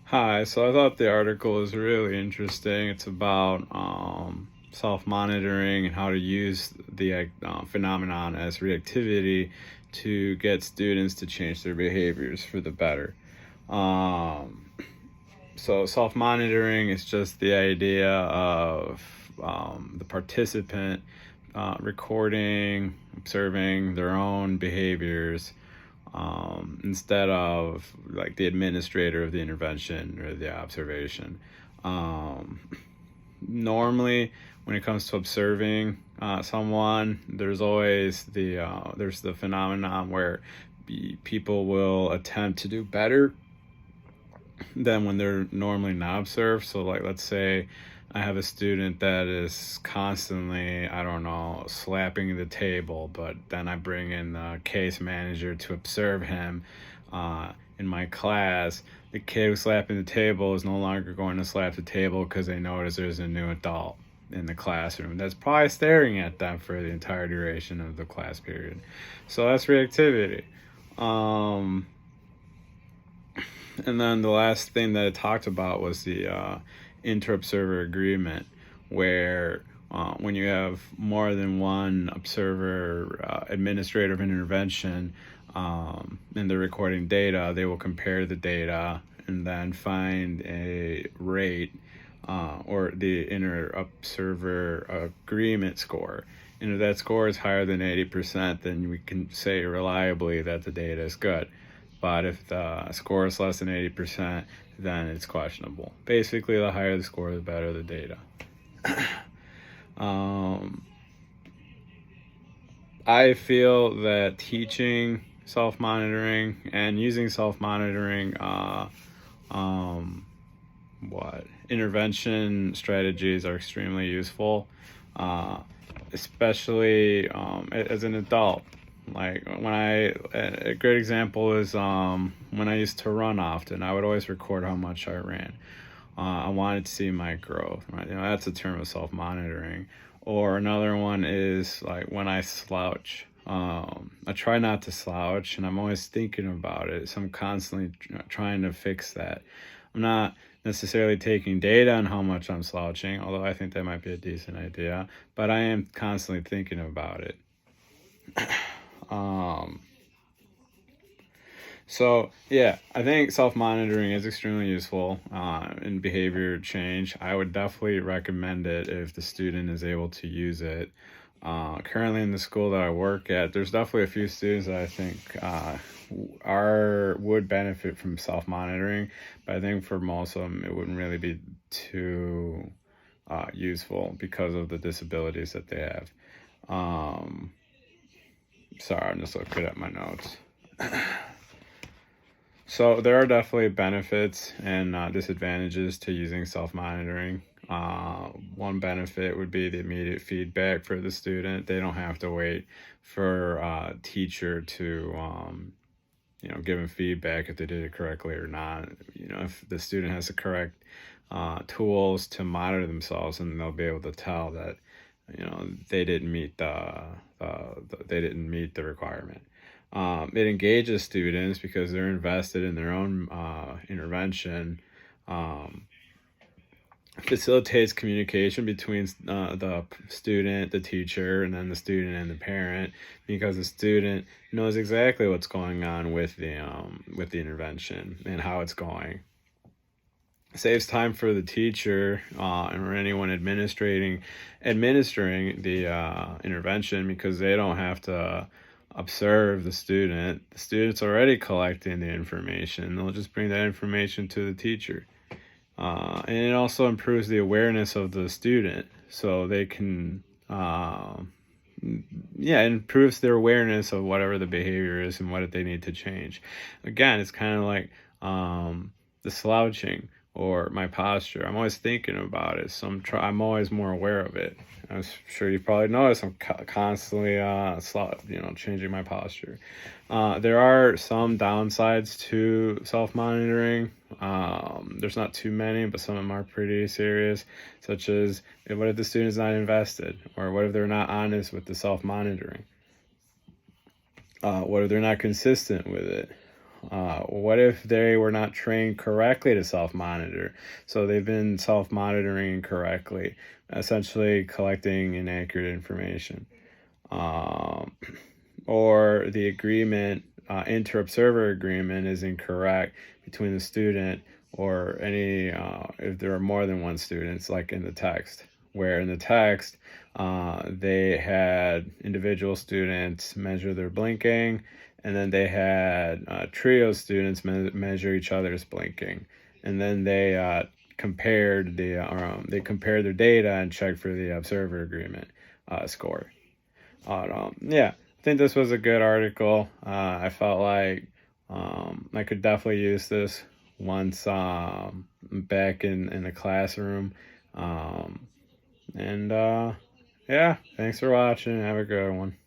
Hi, so I thought the article was really interesting. It's about self-monitoring and how to use the phenomenon as reactivity to get students to change their behaviors for the better. Um, so self-monitoring is just the idea of the participant recording, observing their own behaviors instead of like the administrator of the intervention or the observation. Um, Normally, when it comes to observing someone, there's the phenomenon where people will attempt to do better than when they're normally not observed. So, like, let's say I have a student that is constantly, I don't know, slapping the table, but then I bring in the case manager to observe him in my class. The kid who's slapping the table is no longer going to slap the table because they notice there's a new adult in the classroom that's probably staring at them for the entire duration of the class period. So that's reactivity. Um, and then the last thing that it talked about was the inter-observer agreement, where when you have more than one observer, administrator of intervention, and they're recording data, they will compare the data and then find a rate or the inter-observer agreement score. And if that score is higher than 80%, then we can say reliably that the data is good. But if the score is less than 80%, then it's questionable. Basically, the higher the score, the better the data. um, I feel that teaching self-monitoring and using self-monitoring intervention strategies are extremely useful, uh, especially as an adult. Like a great example is when I used to run often, I would always record how much I ran. I wanted to see my growth. Right? That's a term of self-monitoring. Or another one is like when I slouch. I try not to slouch, and I'm always thinking about it. So I'm constantly trying to fix that. I'm not necessarily taking data on how much I'm slouching, although I think that might be a decent idea. But I am constantly thinking about it. Um, So yeah, I think self-monitoring is extremely useful in behavior change. I would definitely recommend it if the student is able to use it. Currently in the school that I work at, there's definitely a few students that I think would benefit from self-monitoring, but I think for most of them it wouldn't really be too useful because of the disabilities that they have. Um, Sorry, I'm just looking at my notes. So there are definitely benefits and disadvantages to using self-monitoring. One benefit would be the immediate feedback for the student. They don't have to wait for a teacher to, give them feedback if they did it correctly or not. If the student has the correct tools to monitor themselves, and they'll be able to tell that, they didn't meet they didn't meet the requirement. It engages students because they're invested in their own intervention. Um, Facilitates communication between the student, the teacher, and then the student and the parent, because the student knows exactly what's going on with the intervention and how it's going. It saves time for the teacher or anyone administering the intervention, because they don't have to observe the student. The student's already collecting the information. They'll just bring that information to the teacher. And it also improves the awareness of the student, so they can, it improves their awareness of whatever the behavior is and what they need to change. Again, it's kind of like the slouching or my posture. I'm always thinking about it, so I'm always more aware of it. I'm sure you probably noticed I'm constantly changing my posture. There are some downsides to self-monitoring. There's not too many, but some of them are pretty serious, such as what if the student's not invested, or what if they're not honest with the self-monitoring? What if they're not consistent with it? What if they were not trained correctly to self-monitor? So they've been self-monitoring incorrectly, essentially collecting inaccurate information. Um, or the agreement, inter-observer agreement is incorrect between the student or any, if there are more than one students, like in the text, where in the text, they had individual students measure their blinking, and then they had trio students measure each other's blinking, and then they compared they compared their data and checked for the observer agreement score. Yeah, I think this was a good article. I felt like I could definitely use this once back in the classroom. Um, and yeah, thanks for watching. Have a good one.